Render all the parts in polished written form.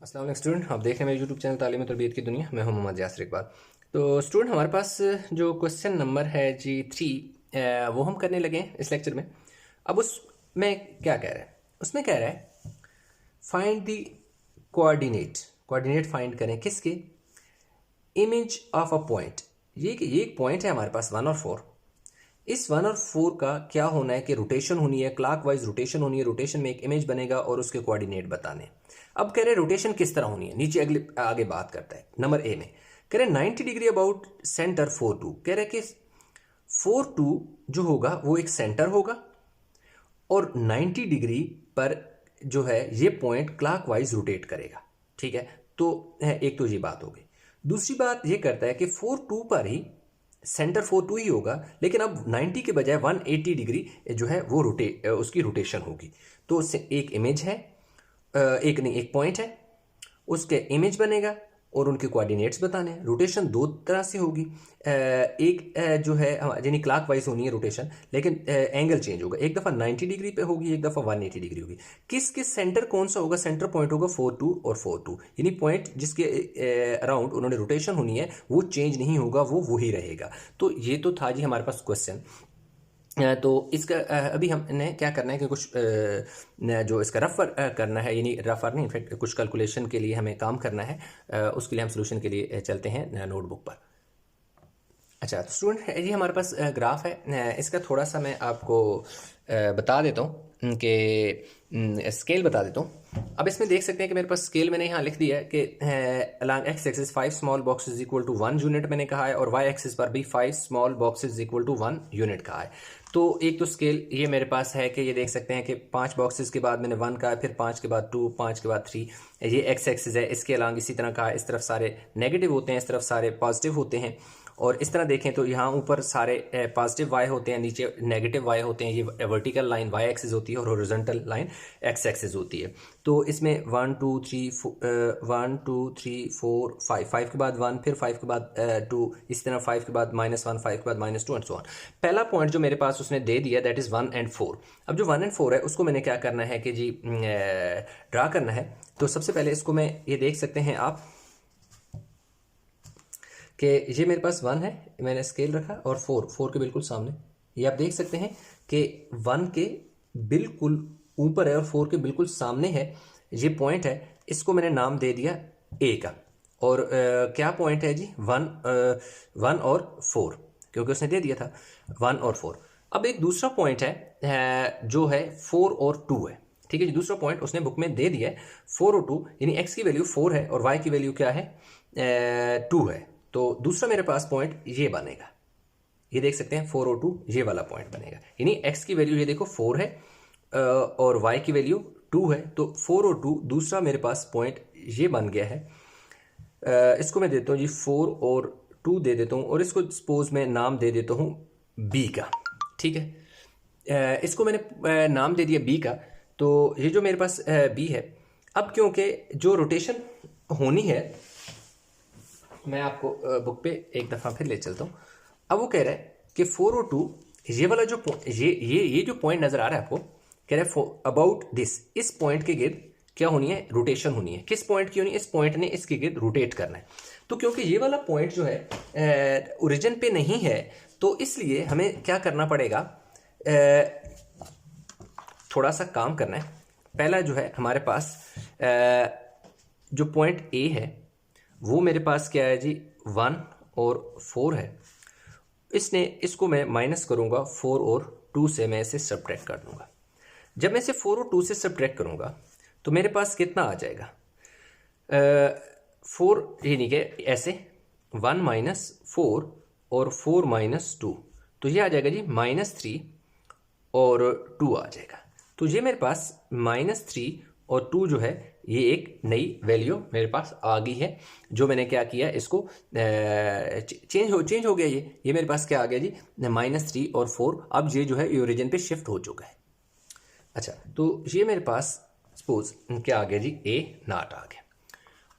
अस्सलाम वालेकुम स्टूडेंट, आप देख रहे हैं मेरे यूट्यूब चैनल तालीम और तरबियत की दुनिया। मैं हूं मोहम्मद यासर इकबाल। तो स्टूडेंट, हमारे पास जो क्वेश्चन नंबर है जी 3, वो हम करने लगे हैं इस लेक्चर में। अब उसमें क्या कह रहा है? उसमें कह रहा है फाइंड द कोऑर्डिनेट फाइंड करें किसके? Image of a point. ये एक पॉइंट है हमारे पास 1 और 4। इस 1 और 4 का क्या होना है कि रोटेशन होनी है, क्लॉकवाइज रोटेशन होनी है। रोटेशन में एक इमेज बनेगा और उसके कोऑर्डिनेट बताने। अब कह रहे रोटेशन किस तरह होनी है, नीचे अगले आगे बात करता है। नंबर ए में कह रहे 90 डिग्री अबाउट सेंटर 4 2। कह रहे कि 4 2 जो होगा वो एक सेंटर होगा और 90 डिग्री पर जो है ये पॉइंट क्लॉकवाइज रोटेट करेगा। ठीक है, तो एक तो ये बात हो गई। दूसरी बात ये करता है कि 4 2 पर ही सेंटर 4 2 ही होगा, लेकिन अब 90 के बजाय 180 डिग्री जो है वो उसकी रोटेशन होगी। तो एक इमेज है, एक पॉइंट है, उसके इमेज बनेगा और उनके कोऑर्डिनेट्स बताने हैं। रोटेशन दो तरह से होगी। एक जो है यानी क्लॉकवाइज होनी है रोटेशन, लेकिन एंगल चेंज होगा। एक दफ़ा 90 डिग्री पे होगी, एक दफ़ा 180 डिग्री होगी। किस किस सेंटर कौन सा होगा? सेंटर पॉइंट होगा 4 2 और 4 2, यानी पॉइंट जिसके अराउंड उन्होंने रोटेशन होनी है वो चेंज नहीं होगा, वो वही रहेगा। तो ये तो था जी हमारे पास क्वेश्चन। तो इसका अभी हमने क्या करना है कि कुछ जो इसका रफर करना है, यानी रफर नहीं, इनफैक्ट कुछ कैलकुलेशन के लिए हमें काम करना है। उसके लिए हम सोल्यूशन के लिए चलते हैं नोटबुक पर। अच्छा, तो स्टूडेंट ये हमारे पास ग्राफ है। इसका थोड़ा सा मैं आपको बता देता हूँ कि स्केल बता देता हूँ। अब इसमें देख सकते हैं कि मेरे पास स्केल मैंने यहाँ लिख दिया है कि along x axis 5 small boxes equal to 1 unit मैंने कहा है, और वाई एक्सिस पर भी 5 small boxes equal to 1 unit कहा है। तो एक तो स्केल ये मेरे पास है कि ये देख सकते हैं कि 5 बॉक्सेस के बाद मैंने 1 कहा, फिर 5 के बाद 2, 5 के बाद 3। ये एक्स एक्सिस है। इसके अलॉन्ग इसी तरह कहा, इस तरफ सारे नेगेटिव होते हैं, इस तरफ सारे पॉजिटिव होते हैं। और इस तरह देखें तो यहाँ ऊपर सारे पॉजिटिव वाई होते हैं, नीचे नेगेटिव वाई होते हैं। ये वर्टिकल लाइन वाई एक्सिस होती है और हॉरिजॉन्टल लाइन एक्स एक्सिस होती है। तो इसमें 1 2 3 4 5 के बाद 1, फिर 5 के बाद 2, इसी तरह 5 के बाद -1, 5 के बाद -2 एंड सो ऑन। पहला पॉइंट जो मेरे पास उसने दे दिया दैट इज़ 1 और 4। अब जो 1 और 4 है उसको मैंने क्या करना है कि जी ड्रा करना है। तो सबसे पहले इसको मैं ये देख सकते हैं आप कि ये मेरे पास 1 है, मैंने स्केल रखा, और 4 के बिल्कुल सामने। ये आप देख सकते हैं कि 1 के बिल्कुल ऊपर है और 4 के बिल्कुल सामने है। ये पॉइंट है, इसको मैंने नाम दे दिया ए का। और क्या पॉइंट है जी? 1 और 4, क्योंकि उसने दे दिया था 1 और 4। अब एक दूसरा पॉइंट है जो है 4 और 2 है। ठीक है जी, दूसरा पॉइंट उसने बुक में दे दिया है 4 और 2, यानी एक्स की वैल्यू 4 है और वाई की वैल्यू क्या है? 2 है। तो दूसरा मेरे पास पॉइंट ये बनेगा, ये देख सकते हैं 4 और 2, ये वाला पॉइंट बनेगा। यानी एक्स की वैल्यू ये देखो 4 है और वाई की वैल्यू 2 है। तो 4 और 2 दूसरा मेरे पास पॉइंट ये बन गया है। इसको मैं देता हूँ जी 4 और 2 दे देता हूँ, और इसको सपोज मैं नाम दे देता हूँ बी का। ठीक है, इसको मैंने नाम दे दिया बी का। तो ये जो मेरे पास बी है, अब क्योंकि जो रोटेशन होनी है, मैं आपको बुक पे एक दफ़ा फिर ले चलता हूँ। अब वो कह रहा है कि 4 और 2, ये वाला जो ये जो पॉइंट नज़र आ रहा है आपको, कह रहा है अबाउट दिस, इस पॉइंट के गिर्द क्या होनी है? रोटेशन होनी है। किस पॉइंट की होनी है? इस पॉइंट ने इसके गिर्द रोटेट करना है। तो क्योंकि ये वाला पॉइंट जो है ओरिजिन पे नहीं है, तो इसलिए हमें क्या करना पड़ेगा? थोड़ा सा काम करना है। पहला जो है हमारे पास जो पॉइंट ए है वो मेरे पास क्या है जी? 1 और 4 है। इसको मैं माइनस करूंगा 4 और 2 से, मैं इसे सब्ट्रैक्ट कर दूंगा। जब मैं इसे 4 और 2 से सब्ट्रैक्ट करूंगा तो मेरे पास कितना आ जाएगा? 4 यानी कि ऐसे 1 - 4 और 4 - 2, तो ये आ जाएगा जी -3 और 2 आ जाएगा। तो ये मेरे पास -3 और 2 जो है ये एक नई वैल्यू मेरे पास आ गई है। जो मैंने क्या किया, इसको चेंज हो गया। ये मेरे पास क्या आ गया जी? -3 और 4। अब ये जो है ये ओरिजिन पे शिफ्ट हो चुका है। अच्छा, तो ये मेरे पास सपोज क्या आ गया जी? A नॉट आ गया।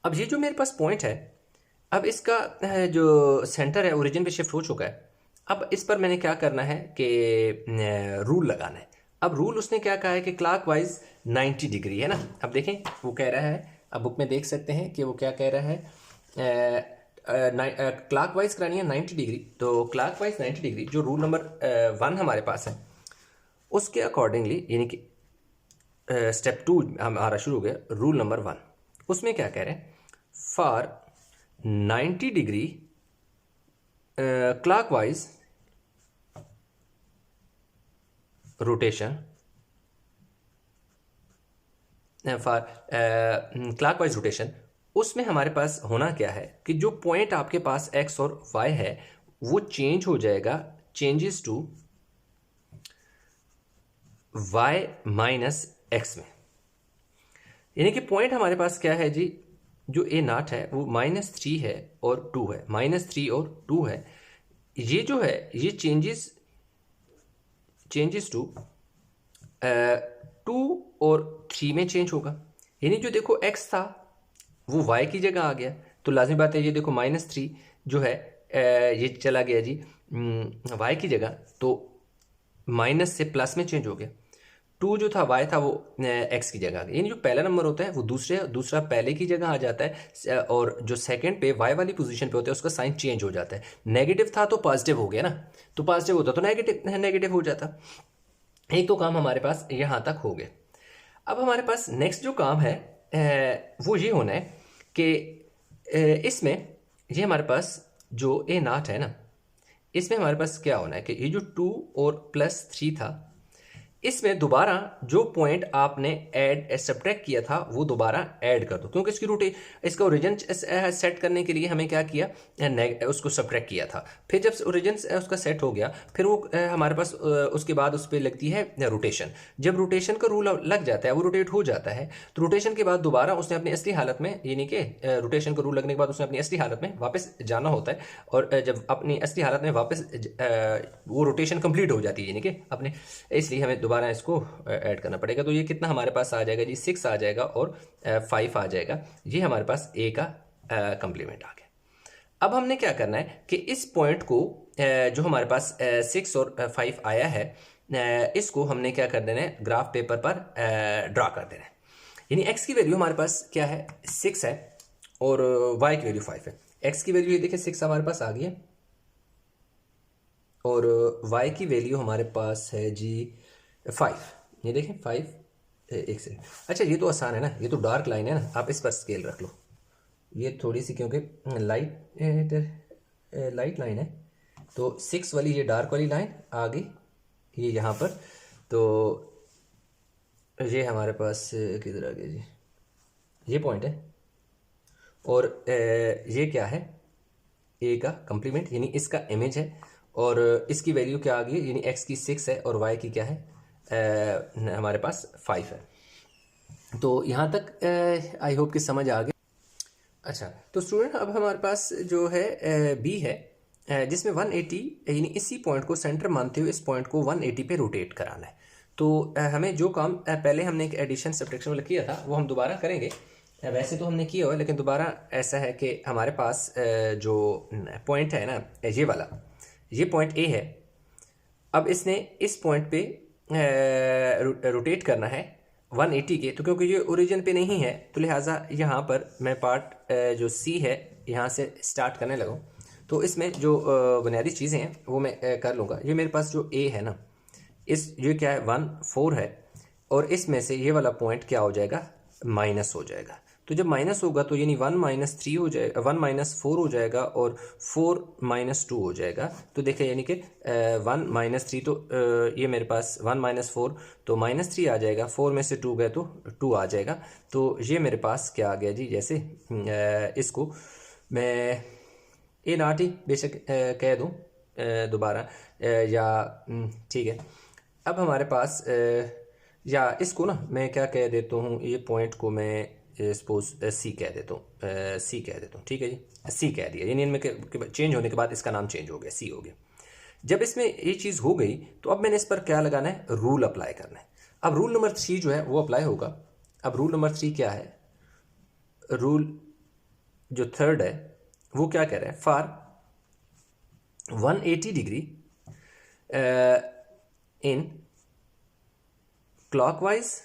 अब ये जो मेरे पास पॉइंट है, अब इसका जो सेंटर है ओरिजिन पे शिफ्ट हो चुका है। अब इस पर मैंने क्या करना है कि रूल लगाना है। अब रूल उसने क्या कहा है कि क्लॉकवाइज 90 डिग्री है ना। अब देखें वो कह रहा है अब बुक में देख सकते हैं कि वो क्या कह रहा है, क्लॉक वाइज करानी है 90 डिग्री। तो क्लॉक वाइज 90 डिग्री जो रूल नंबर 1 हमारे पास है उसके अकॉर्डिंगली, यानी कि स्टेप 2 हमारा शुरू हो गया रूल नंबर 1। उसमें क्या कह रहे हैं, for 90 degree clockwise rotation, for clockwise rotation, उसमें हमारे पास होना क्या है कि जो पॉइंट आपके पास x और y है वो चेंज हो जाएगा, changes to y minus x में। यानी कि पॉइंट हमारे पास क्या है जी, जो A0 है वो -3 है और 2 है, -3 और 2 है। ये जो है ये चेंजेस टू 2 और 3 में चेंज होगा। यानी जो देखो x था वो y की जगह आ गया, तो लाजमी बात है ये देखो -3 जो है ये चला गया जी y की जगह, तो माइनस से प्लस में चेंज हो गया। 2 जो था y था वो x की जगह आ गया। यानी जो पहला नंबर होता है वो दूसरा पहले की जगह आ जाता है, और जो सेकंड पे y वाली पोजीशन पे होता है उसका साइन चेंज हो जाता है। नेगेटिव था तो पॉजिटिव हो गया ना, तो पॉजिटिव होता तो नेगेटिव हो जाता। एक तो काम हमारे पास यहाँ तक हो गया। अब हमारे पास नेक्स्ट जो काम है वो ये होना है कि इसमें ये हमारे पास जो A0 है ना, इसमें हमारे पास क्या होना है कि ये जो 2 और +3 था, इसमें दोबारा जो पॉइंट आपने ऐड सब्ट्रैक्ट किया था वो दोबारा ऐड कर दो, क्योंकि इसकी रूट इसका ओरिजिन सेट करने के लिए हमें क्या किया, उसको सब्ट्रैक्ट किया था। फिर जब ओरिजिन उसका सेट हो गया फिर वो हमारे पास उसके बाद उस पर लगती है रोटेशन। जब रोटेशन का रूल लग जाता है वो रोटेट हो जाता है, तो रोटेशन के बाद दोबारा उसने अपनी असली हालत में, यानी कि रोटेशन का रूल लगने के बाद उसने अपनी असली हालत में वापस जाना होता है, और जब अपनी असली हालत में वापस वो रोटेशन कंप्लीट हो जाती है, यानी कि अपने, इसलिए हमें दोबारा इसको ऐड करना पड़ेगा। तो ये कितना हमारे पास आ जाएगा जी, 6 आ जाएगा और 5 आ जाएगा। ये हमारे पास a का कंप्लीमेंट आ गया। अब हमने क्या करना है कि इस पॉइंट को जो हमारे पास 6 और 5 आया है, इसको हमने क्या कर देना है, ग्राफ पेपर पर ड्रा कर देना है। यानी x की वैल्यू हमारे पास क्या है, 6 है, और y की वैल्यू 5 है। x की वैल्यू ये देखिए 6 हमारे पास आ गई है, और y की वैल्यू हमारे पास है जी 5। ये देखें 5, एक सेकंड, अच्छा ये तो आसान है ना, ये तो डार्क लाइन है ना, आप इस पर स्केल रख लो। ये थोड़ी सी क्योंकि लाइट लाइन है, तो 6 वाली ये डार्क वाली लाइन आ गई ये यहाँ पर। तो ये हमारे पास किधर आ गया जी, ये पॉइंट है, और ये क्या है, ए का कंप्लीमेंट, यानी इसका इमेज है, और इसकी वैल्यू क्या आ गई, यानी x की 6 है और y की क्या है, हमारे पास 5 है। तो यहाँ तक आई होप कि समझ आ गया। अच्छा, तो स्टूडेंट अब हमारे पास जो है b है, जिसमें 180, यानी इसी पॉइंट को सेंटर मानते हुए इस पॉइंट को 180 पे रोटेट कराना है। तो हमें जो काम पहले हमने एक एडिशन सब्ट्रैक्शन वाला किया था वो हम दोबारा करेंगे। वैसे तो हमने किया हुआ, लेकिन दोबारा ऐसा है कि हमारे पास जो पॉइंट है ना, ये वाला, ये पॉइंट ए है। अब इसने इस पॉइंट पे रोटेट करना है 180 के, तो क्योंकि ये ओरिजिन पे नहीं है तो लिहाजा यहाँ पर मैं पार्ट जो सी है यहाँ से स्टार्ट करने लगा। तो इसमें जो बुनियादी चीज़ें हैं वो मैं कर लूँगा। ये मेरे पास जो ए है ना, ये क्या है 1 4 है, और इसमें से ये वाला पॉइंट क्या हो जाएगा, माइनस हो जाएगा। तो जब माइनस होगा तो यानी 1 - 3 हो जाएगा, 1 - 4 हो जाएगा, और 4 - 2 हो जाएगा। तो देखिए यानी कि 1 - 3, तो ये मेरे पास 1 - 4 तो -3 आ जाएगा, 4 में से 2 गए तो 2 आ जाएगा। तो ये मेरे पास क्या आ गया जी, जैसे इसको मैं A0 ही बेशक कह दूँ दोबारा, या ठीक है। अब हमारे पास या इसको ना मैं क्या कह देता हूँ, ये पॉइंट को मैं सपोज सी कह देता हूँ, सी कह देता हूँ, ठीक है जी, सी कह दिया। यानी इनमें चेंज होने के बाद इसका नाम चेंज हो गया, सी हो गया। जब इसमें ये चीज़ हो गई तो अब मैंने इस पर क्या लगाना है, रूल अप्लाई करना है। अब रूल नंबर 3 जो है वो अप्लाई होगा। अब रूल नंबर 3 क्या है, रूल जो थर्ड है वो क्या कह रहा है, फॉर 180 डिग्री इन क्लॉकवाइज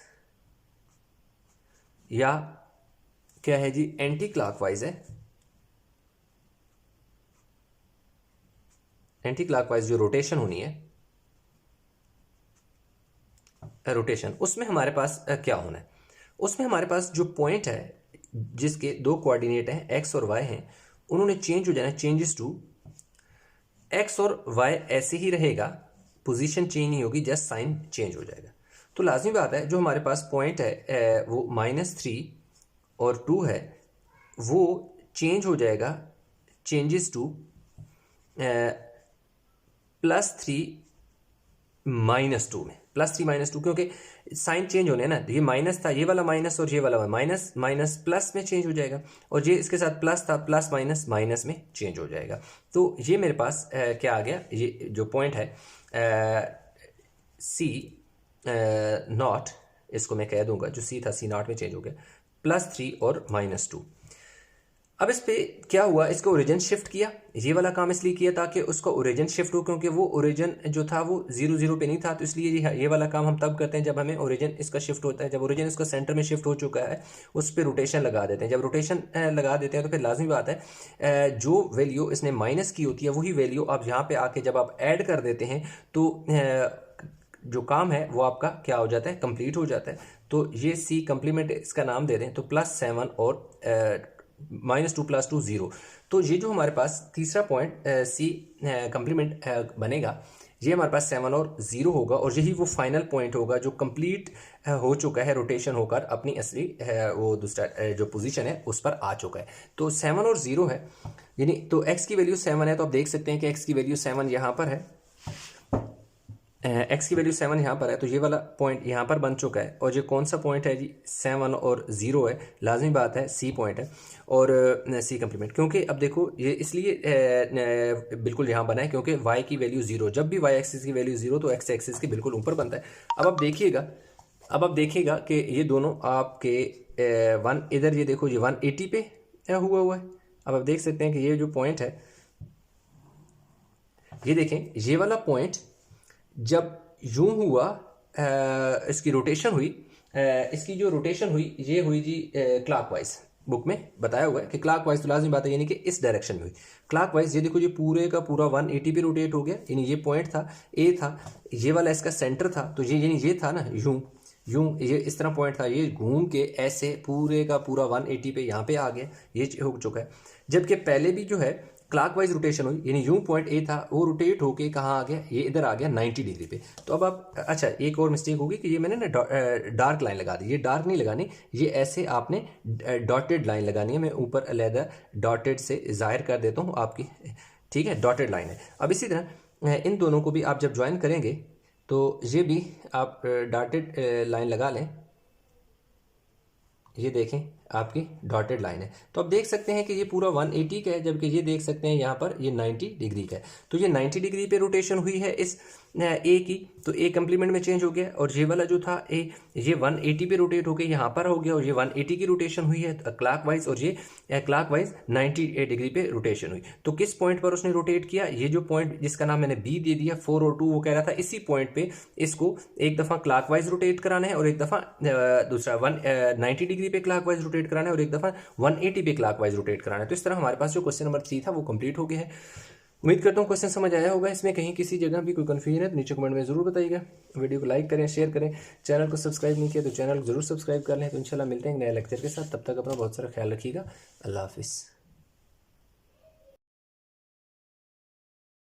या क्या है जी, एंटी क्लॉकवाइज है। एंटी क्लॉकवाइज जो रोटेशन होनी है, रोटेशन, उसमें हमारे पास क्या होना है, उसमें हमारे पास जो पॉइंट है जिसके दो कोऑर्डिनेट हैं एक्स और वाई हैं, उन्होंने चेंज हो जाना, चेंजेस टू एक्स और वाई ऐसे ही रहेगा, पोजीशन चेंज नहीं होगी, जस्ट साइन चेंज हो जाएगा। तो लाजमी बात है जो हमारे पास पॉइंट है वो -3 और 2 है, वो चेंज हो जाएगा, चेंजेस टू +3 -2 में, +3 -2, क्योंकि साइन चेंज होने ना, ये माइनस था, ये वाला माइनस और ये वाला माइनस, माइनस प्लस में चेंज हो जाएगा, और ये इसके साथ प्लस था, प्लस माइनस माइनस में चेंज हो जाएगा। तो ये मेरे पास क्या आ गया, ये जो पॉइंट है C नॉट, इसको मैं कह दूंगा, जो C था C नॉट में चेंज हो गया, +3 और -2। अब इस पे क्या हुआ, इसका ओरिजिन शिफ्ट किया, ये वाला काम इसलिए किया ताकि उसका ओरिजिन शिफ्ट हो, क्योंकि वो ओरिजिन जो था वो 0 0 पे नहीं था, तो इसलिए ये वाला काम हम तब करते हैं जब हमें ओरिजिन इसका शिफ्ट होता है। जब ओरिजिन इसका सेंटर में शिफ्ट हो चुका है, उस पर रोटेशन लगा देते हैं। जब रोटेशन लगा देते हैं तो फिर लाजमी बात है जो वैल्यू इसने माइनस की होती है वही वैल्यू आप यहाँ पे आके जब आप ऐड कर देते हैं तो जो काम है वो आपका क्या हो जाता है, कंप्लीट हो जाता है। तो ये C कंप्लीमेंट इसका नाम दे दें, तो +7 और -2 + 2 0। तो ये जो हमारे पास तीसरा पॉइंट C कंप्लीमेंट बनेगा, ये हमारे पास 7 और 0 होगा, और यही वो फाइनल पॉइंट होगा जो कंप्लीट हो चुका है, रोटेशन होकर अपनी असली वो दूसरा जो पोजीशन है उस पर आ चुका है। तो 7 और 0 है, यानी तो x की वैल्यू 7 है, तो आप देख सकते हैं कि x की वैल्यू 7 यहाँ पर है, x की वैल्यू 7 यहाँ पर है, तो ये वाला पॉइंट यहाँ पर बन चुका है। और ये कौन सा पॉइंट है जी, 7 और 0 है, लाजमी बात है C पॉइंट है, और C कंप्लीमेंट, क्योंकि अब देखो ये इसलिए बिल्कुल यहाँ बना है क्योंकि y की वैल्यू 0, जब भी y एक्सिस की वैल्यू 0 तो x एक्सिस के बिल्कुल ऊपर बनता है। अब आप देखिएगा कि ये दोनों आपके वन, इधर ये देखो ये 180 पे हुआ है। अब आप देख सकते हैं कि ये जो पॉइंट है, ये देखें, ये वाला पॉइंट जब यूं हुआ, इसकी रोटेशन हुई, इसकी जो रोटेशन हुई ये हुई जी क्लॉकवाइज। बुक में बताया हुआ है कि क्लॉकवाइज, तो लाजमी बात है यानी कि इस डायरेक्शन में हुई क्लॉकवाइज। ये देखो ये पूरे का पूरा 180 पे रोटेट हो गया, यानी ये पॉइंट था A था, ये वाला इसका सेंटर था, तो ये यानी ये था ना यूं ये इस तरह पॉइंट था, ये घूम के ऐसे पूरे का पूरा 180 पे यहाँ पे आ गया, ये हो चुका है। जबकि पहले भी जो है क्लॉकवाइज रोटेशन हुई, यानी यूं पॉइंट A था वो रोटेट होके कहाँ आ गया, ये इधर आ गया 90 डिग्री पे। तो अब आप, अच्छा एक और मिस्टेक होगी कि ये मैंने ना डार्क लाइन लगा दी, ये डार्क नहीं लगानी, ये ऐसे आपने डॉटेड लाइन लगानी है। मैं ऊपर अलहदा डॉटेड से जाहिर कर देता हूँ आपकी, ठीक है, डॉटेड लाइन है। अब इसी तरह इन दोनों को भी आप जब ज्वाइन करेंगे तो ये भी आप डॉटेड लाइन लगा लें, ये देखें आपकी डॉटेड लाइन है। तो आप देख सकते हैं कि ये पूरा 180 का है, जबकि ये देख सकते हैं यहाँ पर ये 90 डिग्री का है। तो ये 90 डिग्री पे रोटेशन हुई है इस A की, तो A कंप्लीमेंट में चेंज हो गया, और ये वाला जो था A, ये 180 पे रोटेट हो गया, यहाँ पर हो गया, और ये 180 की रोटेशन हुई है क्लॉकवाइज, और ये क्लॉकवाइज 90 डिग्री पे रोटेशन हुई। तो किस पॉइंट पर उसने रोटेट किया, ये जो पॉइंट जिसका नाम मैंने B दे दिया 4 और 2, वो कह रहा था इसी पॉइंट पे इसको एक दफ़ा क्लॉकवाइज रोटेट कराना है, और एक दफ़ा दूसरा 90 डिग्री पे क्लॉकवाइज रोटेट कराना है, और एक दफ़ा 180 पे क्लॉकवाइज रोटेट कराना है। तो इस तरह हमारे पास जो क्वेश्चन नंबर 3 था वो कंप्लीट हो गया है। उम्मीद करता हूँ क्वेश्चन समझ आया होगा। इसमें कहीं किसी जगह भी कोई कन्फ्यूजन है तो नीचे कमेंट में ज़रूर बताइएगा। वीडियो को लाइक करें, शेयर करें, चैनल को सब्सक्राइब नहीं किया तो चैनल को ज़रूर सब्सक्राइब कर लें। तो इंशाल्लाह मिलते हैं नए लेक्चर के साथ, तब तक अपना बहुत सारा ख्याल रखिएगा। अल्लाह हाफिज़।